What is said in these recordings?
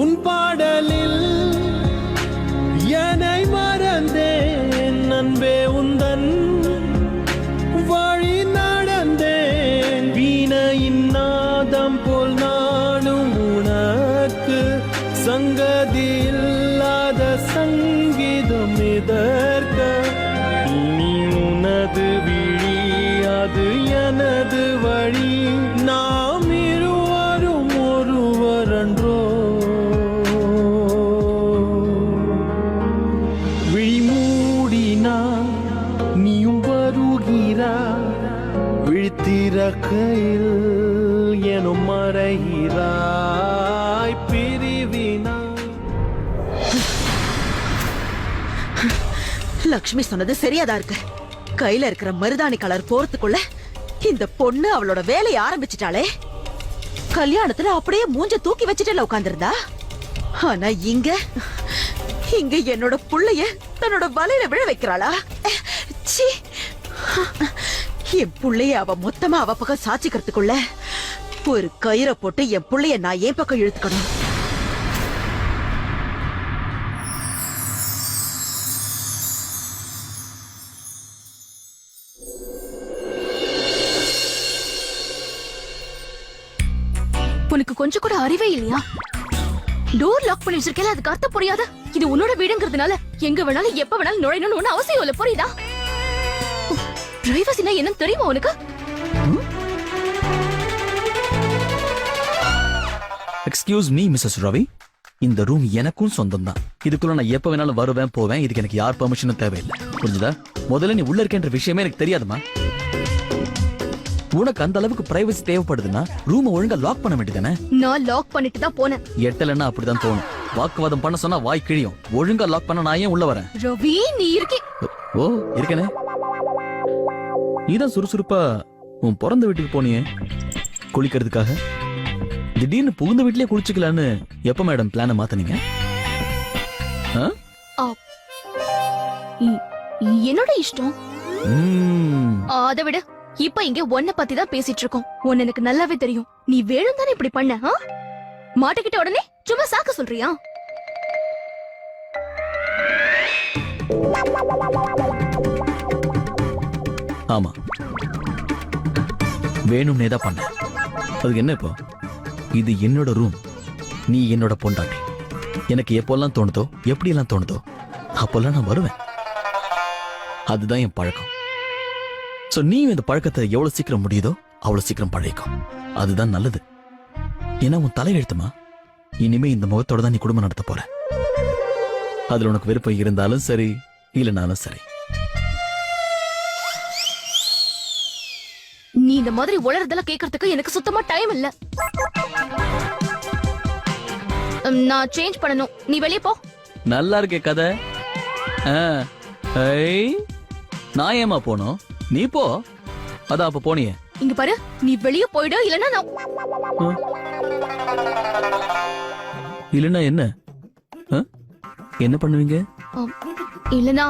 உன் பாடலில் என்னை மறந்தேன் அன்பே உந்தன் வழி நடந்தேன் வீணையின் நாதம் போல் நானும் உனக்கு சங்கதி இல்லாத சங்கீதம் எதற்க இனி உனது விழி அது எனது வழி நாம் இருவரும் ஒருவரன்றோ நீயும் வருகிறாய் விழித்திறக்கையில் எனும் மறைகிறாய் பிரிவினா. லக்ஷ்மி சொன்னது சரியாதான் இருக்கு. கையில இருக்கிற மருதாணி கலர் போறதுக்குள்ள இந்த பொண்ணு அவளோட வேலையை ஆரம்பிச்சிட்டாளே. கல்யாணத்துல அப்படியே மூஞ்ச தூக்கி வச்சுட்டு உட்கார்ந்திருந்தா. ஆனா இங்க என்னோட புள்ளைய தன்னோட வலையில விழ வைக்கிறாளா? என் புள்ளைய அவ மொத்தமா அவ பக்கம் சாட்சிக்கிறதுக்குள்ள ஒரு கயிறை போட்டு என் புள்ளைய நான் என் பக்கம் இழுத்துக்கணும். உனக்கு கொஞ்சம் கூட அறிவே இல்லையா? டோர் லாக் பண்ணி வச்சிருக்கல, அதுக்கு அர்த்தம் புரியாத? இது உன்னோட வீடுங்கிறதுனால எங்க வேணாலும் எப்ப வேணாலும் நுழையணும்னு ஒண்ணு அவசியம் இல்ல, புரியுதா? பிரைவசினா என்னன்னு தெரியுமா உனக்கு? எக்ஸ்கியூஸ் மீ மிஸ்ஸஸ் ரவி, இந்த ரூம் எனக்கும் சொந்தம் தான். இதுக்குள்ள நான் எப்ப வேணாலும் வருவேன் போவேன். இதுக்கு எனக்கு யார் பெர்மிஷனும் தேவையில்லை, புரிஞ்சுதா? முதல்ல நீ உள்ள இருக்கேன்ற விஷயமே எனக்கு தெரியாதுமா. உனக்கு அந்த அளவுக்கு பிரைவசி தேவைப்படுதுன்னா ரூமை ஒழுங்கா லாக் பண்ண வேண்டியதானே? நான் லாக் பண்ணிட்டு தான் போனேன். எட்டலன்னா அப்படிதான் தோணும். வாக்குவாதம் பண்ண சொன்னா வாய் கிழியும். ஒழுங்கா லாக் பண்ண நான் ஏன் உள்ள வரேன்? ரவி நீ இருக்கே. ஓ இருக்கனே. நீதான் சுறுசுறுப்பா உன் பிறந்த வீட்டுக்கு போனியே குளிக்கிறதுக்காக. திடீர்னு புகுந்த வீட்லயே குளிச்சுக்கலான்னு எப்ப மேடம் பிளான மாத்தனீங்க? என்னோட இஷ்டம். அதை விட இப்ப இங்க ஒன்ன பத்தி தான் பேசிட்டு இருக்கோம். ஒன்னு எனக்கு நல்லாவே தெரியும். நீ வேணும் தானே இப்படி பண்ண? மாட்டிக்கிட்ட உடனே சும்மா சாக்க சொல்றியா? ஆமா, வேணும்னே தான் பண்ண. அதுக்கு என்ன இப்போ? இது என்னோட ரூம், நீ என்னோட பொண்டாட்டி. எனக்கு எப்போல்லாம் தோணுதோ எப்படி எல்லாம் தோணுதோ அப்போல்லாம் நான் வருவேன். அதுதான் என் பழக்கம். சோ நீ இந்த பழக்கத்தை எவ்வளவு சீக்கிரம் முடியுதோ அவ்வளவு சீக்கிரம் பழகிக்கும். அதுதான் நல்லது. ஏன்னா உன் தலையெழுத்துமா, இனிமே இந்த முகத்தோட தான் நீ குடும்பம் நடத்த போற. அதுல உனக்கு விருப்பம் இருந்தாலும் சரி இல்லைனாலும் சரி. நீ இந்த மாதிரி உளறதெல்லாம் கேட்கறதுக்கு எனக்கு சுத்தமா டைம் இல்ல. நான் சேஞ்ச் பண்ணணும். நீ வெளியே போ. நல்லா இருக்கே கதை. நான் ஏமா போனோம்? நீ போ. அதான் அப்ப போனியே. இங்க பாரு, நீ வெளியே போயிடு, இல்லன்னா நான். இல்லன்னா என்ன? என்ன பண்ணுவீங்க? இல்லன்னா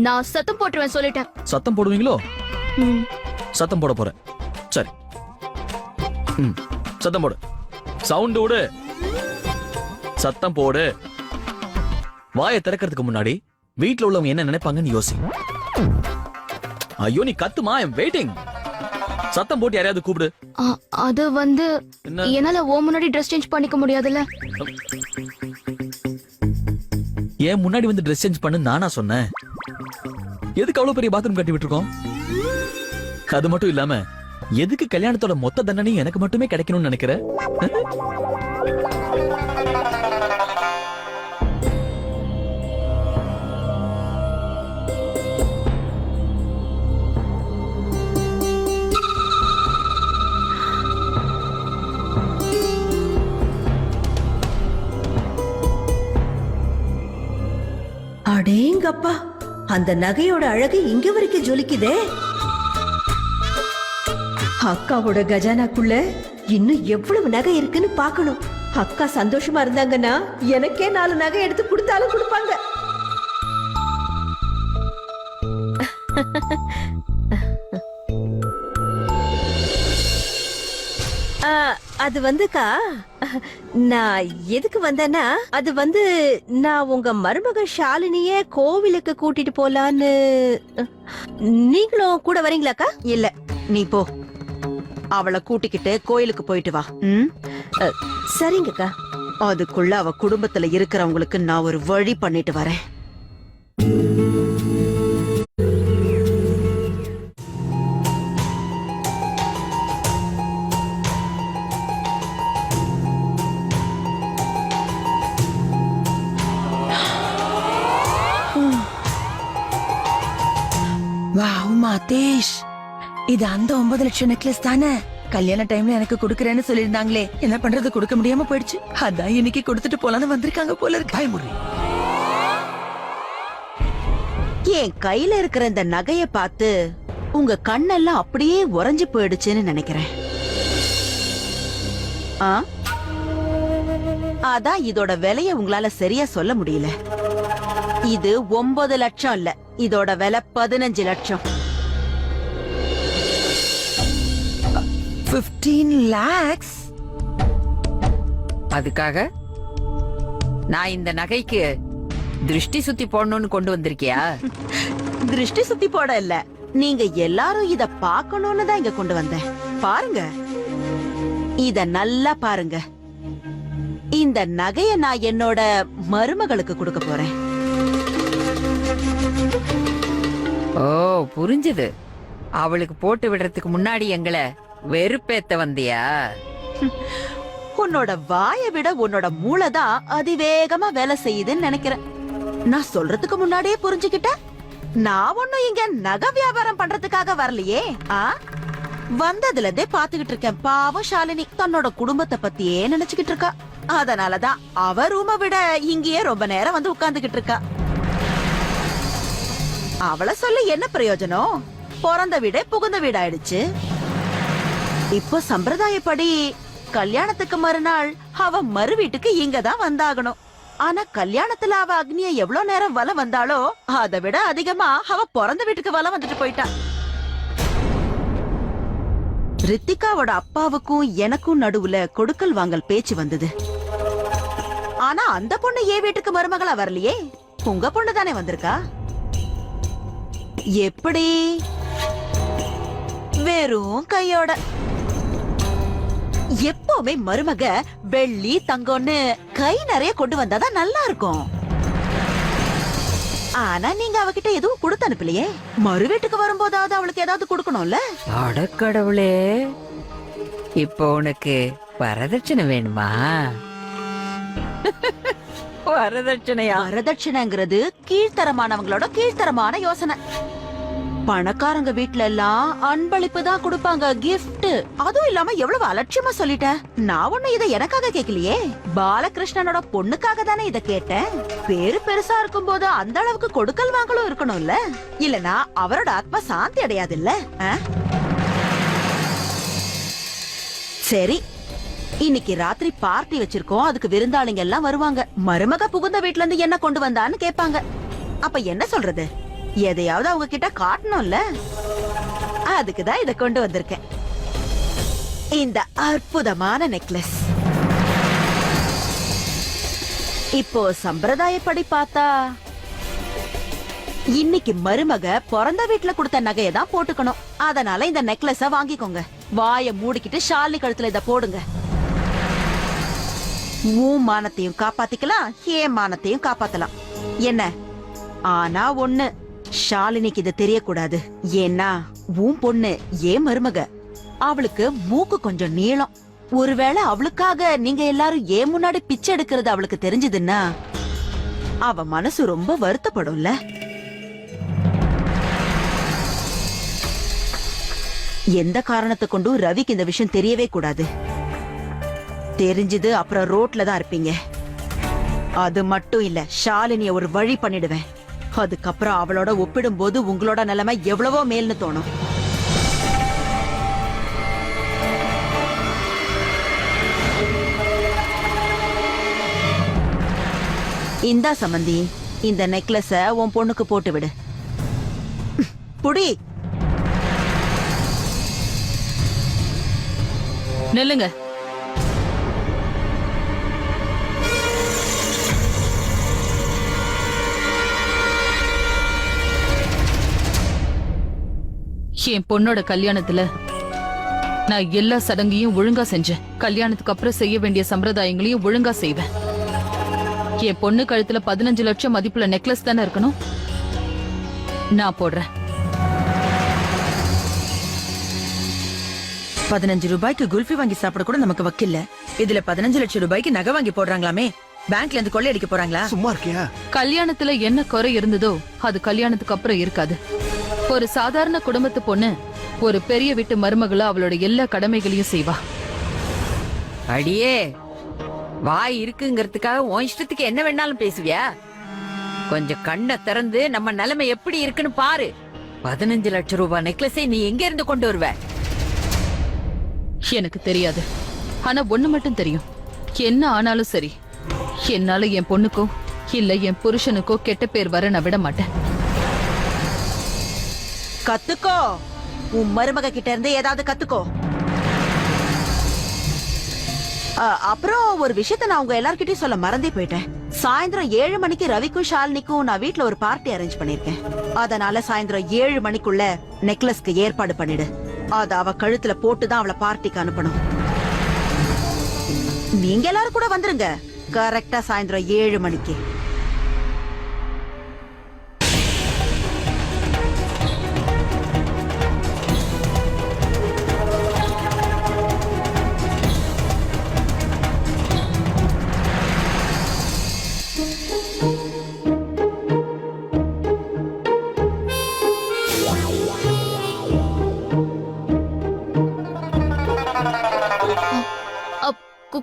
நான் சத்தம் போட்டுருவேன் சொல்லிட்டேன். சத்தம் போடுவீங்களோ? சத்தம் போட போறேன். சரி, சத்தம் போடு. சவுண்ட் விடு. சத்தம் போடு. வாயை திறக்கிறதுக்கு முன்னாடி வீட்டுல உள்ளவங்க என்ன நினைப்பாங்கன்னு யோசி. ஐயோ நீ கத்துமா, ஐ அம் வெயிட்டிங். சத்தம் போட்டு யாரையாவது கூப்பிடு. அது வந்து என்னால ஓ முன்னாடி ட்ரெஸ் சேஞ்ச் பண்ணிக்க முடியாதுல்ல. ஏன் முன்னாடி வந்து ட்ரெஸ் சேஞ்ச் பண்ணு நானா சொன்னேன்? எதுக்கு அவ்வளவு பெரிய பாத்ரூம் கட்டி விட்டுருக்கோம்? அது மட்டும் இல்லாம எதுக்கு கல்யாணத்தோட மொத்த தண்டனையும் எனக்கு மட்டுமே கிடைக்கணும்னு நினைக்கிற? அடேங்கப்பா, அந்த நகையோட அழகு இங்க வரைக்கும் ஜொலிக்குதே. அக்காவோட கஜானாக்குள்ள இன்னும் எவ்வளவு நகை இருக்குன்னு பார்க்கணும். அக்கா சந்தோஷமா இருந்தாங்கன்னா எனக்கே 4 நகை எடுத்து கொடுத்தாலும் கொடுப்பாங்க. அது வந்துக்கா, நான் எதுக்கு வந்தேன்னா, அது வந்து நான் உங்க மருமக ஷாலினிய கோவிலுக்கு கூட்டிட்டு போலான்னு. நீங்களும் கூட வரீங்களாக்கா? இல்ல, நீ போ. அவளை கூட்டிக்கிட்டு கோயிலுக்கு போயிட்டு வா. ம்? சரிங்கக்கா. அதுக்குள்ள அவ குடும்பத்துல இருக்கிறவங்களுக்கு நான் ஒரு வழி பண்ணிட்டு வரேன். வாவ் மாதேஷ், இது அந்த 9 லட்சம் நெக்லஸ் தானே? கல்யாண டைம்ல எனக்கு கொடுக்கறேன்னு சொல்லிருந்தாங்களே, என்ன பண்றது, கொடுக்க முடியாம போயிடுச்சு. அதான் இன்னைக்கு கொடுத்துட்டு போலான்னு வந்திருக்காங்க போல இருக்கு. தாய்மொழி என் கையில இருக்கிற இந்த நகைய பார்த்து உங்க கண்ணெல்லாம் அப்படியே உறைஞ்சு போயிடுச்சுன்னு நினைக்கிறேன். ஆ? அதான் இதோட விலைய உங்களால சரியா சொல்ல முடியல. இது 9 லட்சம் இல்ல, இதோட விலை 15 லட்சம். 15 lakhs. அதுக்காக நான் இந்த நகைக்கு திருஷ்டி சுத்தி போடணும்னு கொண்டு வந்திருக்கியா? திருஷ்டி சுத்தி போட இல்ல, நீங்க எல்லாரும் இத பார்க்கணும்னு தான் இங்க கொண்டு வந்தேன். பாருங்க, இத நல்லா பாருங்க. இந்த நகைய நான் என்னோட மருமகளுக்கு கொடுக்க போறேன். ஓ, புரிஞ்சுது. அவளுக்கு போட்டு விடுறதுக்கு முன்னாடி எங்களை வெறுப்பேத்த வந்தியா? உன்னோட வாயை விட உன்னோட மூளை தான் அதிவேகமா வேலை செய்யுதுன்னு நினைக்கிறேன். நான் சொல்றதுக்கு முன்னாடியே புரிஞ்சுக்கிட்ட. நான் ஒண்ணும் இங்க நகை வியாபாரம் பண்றதுக்காக வரலையே. வந்ததுல இருந்தே பாத்துக்கிட்டு இருக்கேன். பாவம் ஷாலினி தன்னோட குடும்பத்தை பத்தியே நினைச்சுக்கிட்டு இருக்கா. அதனாலதான் அவ ரூமை விட இங்கேயே ரொம்ப நேரம் வந்து உட்கார்ந்துகிட்டு இருக்கா. அவளை சொல்லி என்ன பிரயோஜனம்? பிறந்த வீடே புகுந்த வீடாயிடுச்சு. இப்போ சம்பிரதாயப்படி கல்யாணத்துக்கு மறுநாள் அவ மறு வீட்டுக்கு இங்கதான் வந்தாகணும். ஆனா கல்யாணத்துல அவ அக்னிய எவ்வளவு நேரம் வலம் வந்தாளோ அதை விட அதிகமா அவ பிறந்த வீட்டுக்கு வலம் வந்துட்டு போயிட்டா. ரித்திகாவோட அப்பாவுக்கும் எனக்கும் நடுவுல கொடுக்கல் வாங்கல் பேச்சு வந்தது. ஆனா அந்த பொண்ணு ஏன் வீட்டுக்கு மருமகளா வரலையே? உங்க பொண்ணு தானே வந்திருக்கா. எப்படி? வெறும் கையோட. எப்பவுமே மருமக வெள்ளி தங்கம்னு கை நிறைய கொண்டு வந்தாதான் நல்லா இருக்கும். ஆனா நீங்க அவகிட்ட எதுவும் கொடுத்து அனுப்பலையே. மறு வீட்டுக்கு வரும்போதாவது அவளுக்கு ஏதாவது கொடுக்கணும்ல. அடக்கடவுளே, இப்போ உனக்கு வரதட்சணை வேணுமா? வரதட்சணையா? வரதட்சணைங்கிறது கீழ்த்தரமானவங்களோட கீழ்த்தரமான யோசனை. பணக்காரங்க வீட்ல எல்லாம் அன்பளிப்பு தான் கொடுப்பாங்க, கிஃப்ட். அதுவும் இல்லாம எவ்வளவு அலட்சியமா சொல்லிட்டேன். நான் ஒண்ணு இதை எனக்காக கேட்கலையே, பாலகிருஷ்ணனோட பொண்ணுக்காக தானே இதை கேட்டேன். பேரு பெருசா இருக்கும் போது அந்த அளவுக்கு கொடுக்கல் வாங்கலும் இருக்கணும்ல. இல்லனா அவரோட ஆத்மா சாந்தி அடையாது இல்ல. சரி, இன்னைக்கு ராத்திரி பார்ட்டி வச்சிருக்கோம். அதுக்கு விருந்தாளிங்க எல்லாம் வருவாங்க. மருமக புகுந்த வீட்ல இருந்து என்ன கொண்டு வந்தான்னு கேட்பாங்க. அப்ப என்ன சொல்றது? எதையாவது அவங்க கிட்ட காட்டணும்ல. அதுக்குதான் இத கொண்டு வந்திருக்கேன். இந்த அற்புதமான நெக்லஸ். இப்போ சம்பிரதாயப்படி பார்த்தா இன்னைக்கு மருமக பிறந்த வீட்டுல கொடுத்த நகையை தான் போட்டுக்கணும். அதனால இந்த நெக்லஸ வாங்கிக்கோங்க. வாய மூடிக்கிட்டு ஷாலினி கழுத்துல இத போடுங்க. உன் மானத்தையும் காப்பாத்திக்கலாம், ஏன் மானத்தையும் காப்பாத்தலாம். என்ன? ஆனா ஒண்ணு, ஷாலினிக்கு இது தெரியக்கூடாது. ஏன்னா உன் பொண்ணு ஏன் மருமக. அவளுக்கு மூக்கு கொஞ்சம் நீளம். ஒருவேளை அவளுக்காக நீங்க எல்லாரும் ஏன் முன்னாடி பிச்சை எடுக்கிறது அவளுக்கு தெரிஞ்சதுன்னா அவ மனசு ரொம்ப வருத்தப்படும்ல. எந்த காரணத்தை கொண்டும் ரவிக்கு இந்த விஷயம் தெரியவே கூடாது. தெரிஞ்சது அப்புறம் ரோட்ல தான் இருப்பீங்க. அது மட்டும் இல்ல, ஷாலினிய ஒரு வழி பண்ணிடுவேன். அதுக்கப்புறம் அவளோட ஒப்பிடும்போது உங்களோட நிலைமை எவ்வளவோ மேல்னு தோணும். இந்தா சம்பந்தி, இந்த நெக்லஸ உன் பொண்ணுக்கு போட்டு விடு. புடி. நில்லுங்க. என் பொண்ணோட கல்யாணத்துல நான் எல்லா சடங்கையும் ஒழுங்கா செஞ்சேன். கல்யாணத்துக்கு அப்புறம் செய்ய வேண்டிய சம்பிரதாயங்களையும் ஒழுங்கா செய்வேன். என் பொண்ணு கழுத்துல 15 லட்சம் மதிப்புள்ள நெக்லஸ் தானே இருக்கணும். நான் போடுறேன். 15 ரூபாய்க்கு குல்ஃபி வாங்கி சாப்பிட கூட நமக்கு வக்கில்ல. இதுல 15 லட்சம் ரூபாய்க்கு நகை வாங்கி போடுறாங்களாமே. பேங்க்ல இருந்து கொள்ளை அடிக்க போறாங்களா? சும்மா இருக்கியா? கல்யாணத்துல என்ன குறை இருந்ததோ அது கல்யாணத்துக்கு அப்புறம் இருக்காது. ஒரு சாதாரண குடும்பத்து பொண்ணு ஒரு பெரிய வீட்டு மருமகளா அவளோட எல்லா கடமைகளையும் செய்வா. அடியே, வாய் இருக்குங்கிறதுக்காக உன் இஷ்டத்துக்கு என்ன வேணாலும் பேசுவியா? கொஞ்சம் கண்ணை திறந்து நம்ம நிலைமை எப்படி இருக்குன்னு பாரு. 15 லட்சம் ரூபாய் நெக்லஸை நீ எங்க இருந்து கொண்டு வருவ? எனக்கு தெரியாது. ஆனா ஒண்ணு மட்டும் தெரியும். என்ன ஆனாலும் சரி, என்னால என் பொண்ணுக்கோ இல்ல என் புருஷனுக்கோ கெட்ட பேர் வர நான் விட மாட்டேன். கத்துக்கோ. உன் மருமக கிட்ட இருந்து ஏதாவது கத்துக்கோ. அப்புறம் ஒரு விஷயத்த நான் உங்க எல்லார்கிட்டயும் சொல்ல மறந்தே போயிட்டேன். சாயந்தரம் 7 மணிக்கு ரவிக்கும் ஷாலினிக்கும் நான் வீட்ல ஒரு பார்ட்டி அரேஞ்ச் பண்ணிருக்கேன். அதனால சாயந்தரம் 7 மணிக்குள்ள நெக்லஸ்க்கு ஏற்பாடு பண்ணிடு. அத அவ கழுத்துல போட்டுதான் அவளை பார்ட்டிக்கு அனுப்பணும். நீங்க எல்லாரும் கூட வந்துருங்க. கரெக்டா சாயந்தரம் 7 மணிக்கு.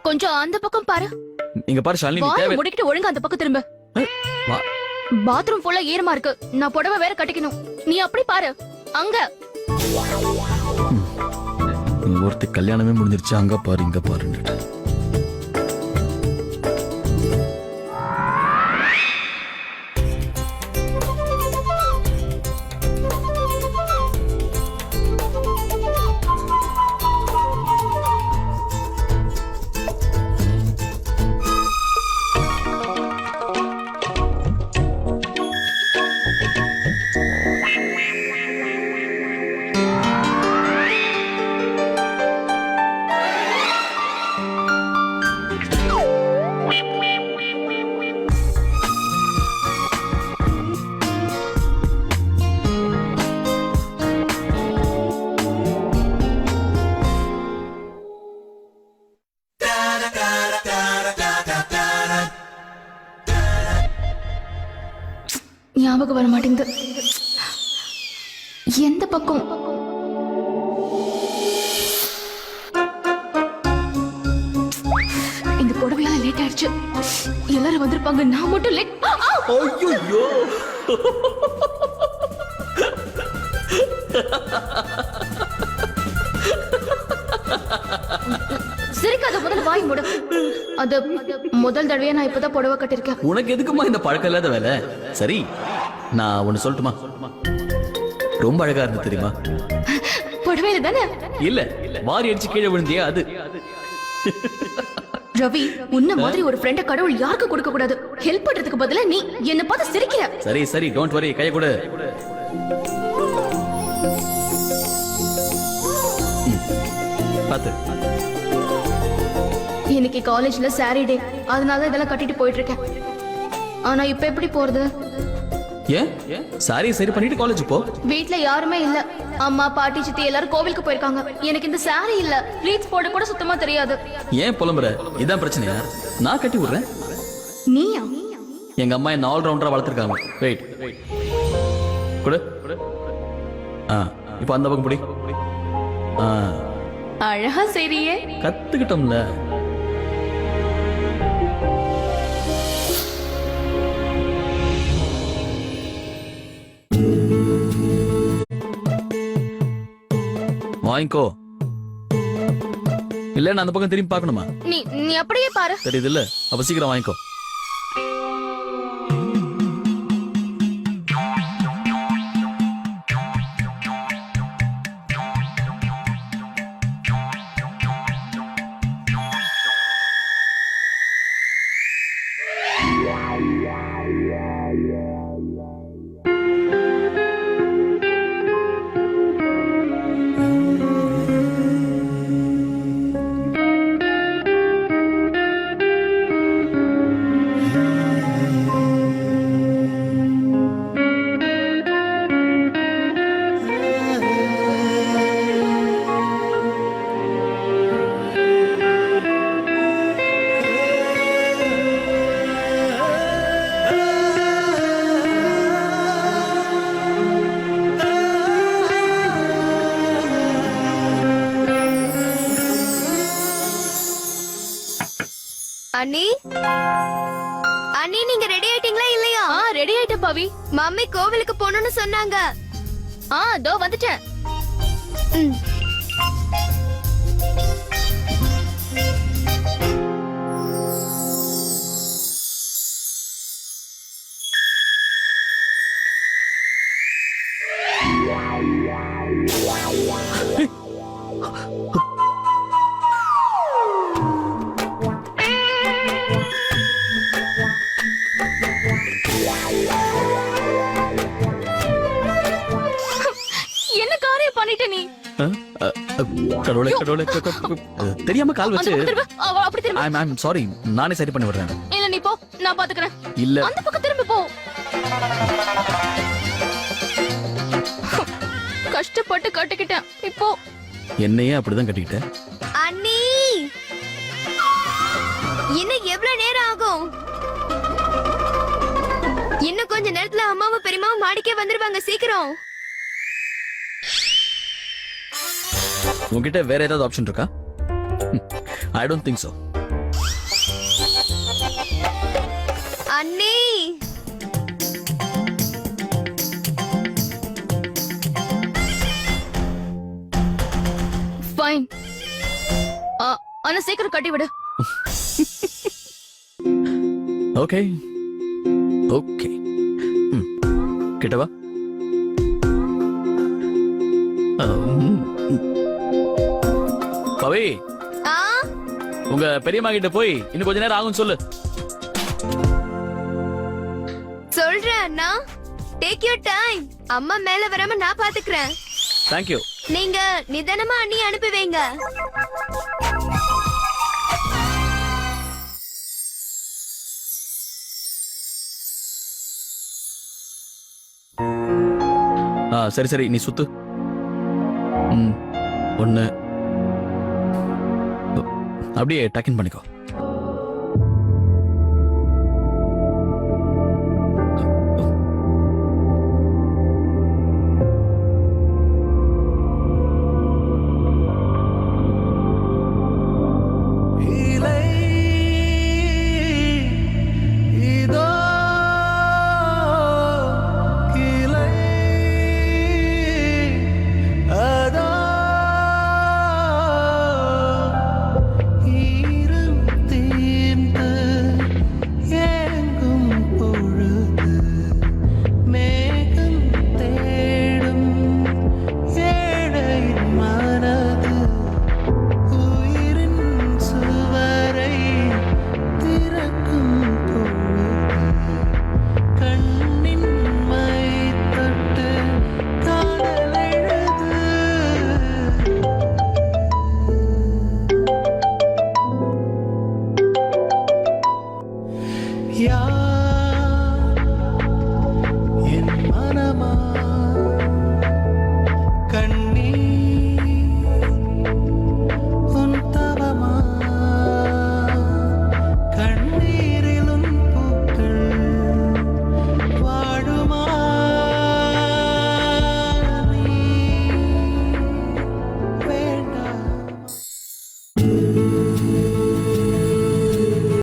கொஞ்சம் அந்த பக்கம் பாரு. இங்க பாரு ஷாலினி, நீ வாயை தேவை. முடிக்கிட்டு ஒழுங்கா அந்த பக்கம் திரும்ப. வா. பாத்ரூம் ஃபுல்லா ஈரமா இருக்கு. நான் புடவை வேற கட்டிக்கணும். நீ அப்படி பாரு. அங்க ஒருத்தி கல்யாணமே முடிஞ்சிருச்சு. அங்க பாரு இங்க பாருன்னு. ஞாபகம் வர மாட்டேங்குது. எந்த பக்கம்? இந்த புடவையால லேட் ஆயிடுச்சு. எல்லாரும் வந்திருப்பாங்க, நான் மட்டும் லேட். ஐயோ, சிரிக்காத, முதல்ல வாய் மூடு. அது முதல் தடவையா நான் இப்பதான் புடவை கட்டிருக்கேன். உனக்கு எதுக்குமா இந்த பழக்கம் இல்லாத வேலை? சரி, நான் ஒண்ணு சொல்லட்டுமா? ரொம்ப அழகா இருந்து தெரியுமா? புடவையில தானே? இல்ல, வாரி அடிச்சு கீழே விழுந்தியா அது. ரவி, உன்ன மாதிரி ஒரு ஃப்ரெண்ட கடவுள் யாருக்கு கொடுக்க கூடாது. ஹெல்ப் பண்றதுக்கு பதிலா நீ என்ன பார்த்து சிரிக்கிற. சரி சரி, டோன்ட் வரி, கைய கொடு. பாத்து. இன்னைக்கு காலேஜ்ல சாரி டே, அதனால இதெல்லாம் கட்டிட்டு போயிட்டு இருக்கேன். ஆனா இப்ப எப்படி போறது? ஏன் சாரி சரி பண்ணிட்டு காலேஜ் போ. வீட்ல யாருமே இல்ல. அம்மா, பாட்டி, சித்தி எல்லாரும் கோவிலுக்கு போயிருக்காங்க. எனக்கு இந்த சாரி இல்ல. ப்ளீட்ஸ் போட கூட சுத்தமா தெரியாது. ஏன் புலம்புற? இதான் பிரச்சனையா? நான் கட்டி விடுறேன். நீயா? எங்க அம்மா என்ன ஆல் ரவுண்டரா வளர்த்திருக்காங்க. வெயிட் கொடு. இப்போ அந்த பக்கம் புடி. அழகா சரியே. கத்துக்கிட்டோம்ல. வாங்கிக்கோ. இல்ல நான் அந்த பக்கம் திரும்பி பார்க்கணுமா? நீ நீ அப்படியே பாரு. தெரியுது இல்ல, அப்ப சீக்கிரம் வாங்கிக்கோ. அண்ணி அண்ணி நீங்க ரெடி ஆயிட்டீங்களா இல்லையா? ரெடி ஆயிட்ட பவி. மம்மி கோவிலுக்கு போகணும்னு சொன்னாங்க. தோ வந்துட்டேன். என்ன காரியம் பண்ணிட்ட நீ? கடவுளே கடவுளே தெரியாம கால் அந்த வச்சு. பக்கம் திரும்பு. அப்படி திரும்பு. ஐம் சாரி, நானே சரி பண்ணி விடுறேன். இல்ல நீ போ, நான் பாத்துக்கிறேன். இல்ல அந்த பக்கம் திரும்பி போ. கஷ்டப்பட்டு கட்டிக்கிட்டேன். இப்போ என்னையே அப்படிதான் கட்டிக்கிட்டேன். அண்ணி இன்னும் எவ்வளவு நேரம் ஆகும்? இன்னும் கொஞ்ச நேரத்துல அம்மாவும் பெரியமாவும் மாடிக்கே வந்துருவாங்க. சீக்கிரம். உங்ககிட்ட வேற ஏதாவது ஆப்ஷன் இருக்கா? I don't think so. அண்ணி ஃபைன். ஆனா சீக்கிரம் கட்டி விடு. Okay okay. கிட்டவா. பவி, உங்க பெரியம்மா கிட்ட போய் இன்னும் கொஞ்ச நேரம் ஆகும் சொல்லு. சொல்றேன் அண்ணா. Take your time. அம்மா மேல வராம நான் பாத்துக்கிறேன். தேங்க்யூ. நீங்க நிதானமா அண்ணி அனுப்பி வைங்க. சரி சரி, நீ சுத்து. ஒண்ணு அப்படியே டக்கின் பண்ணிக்கோ. யார்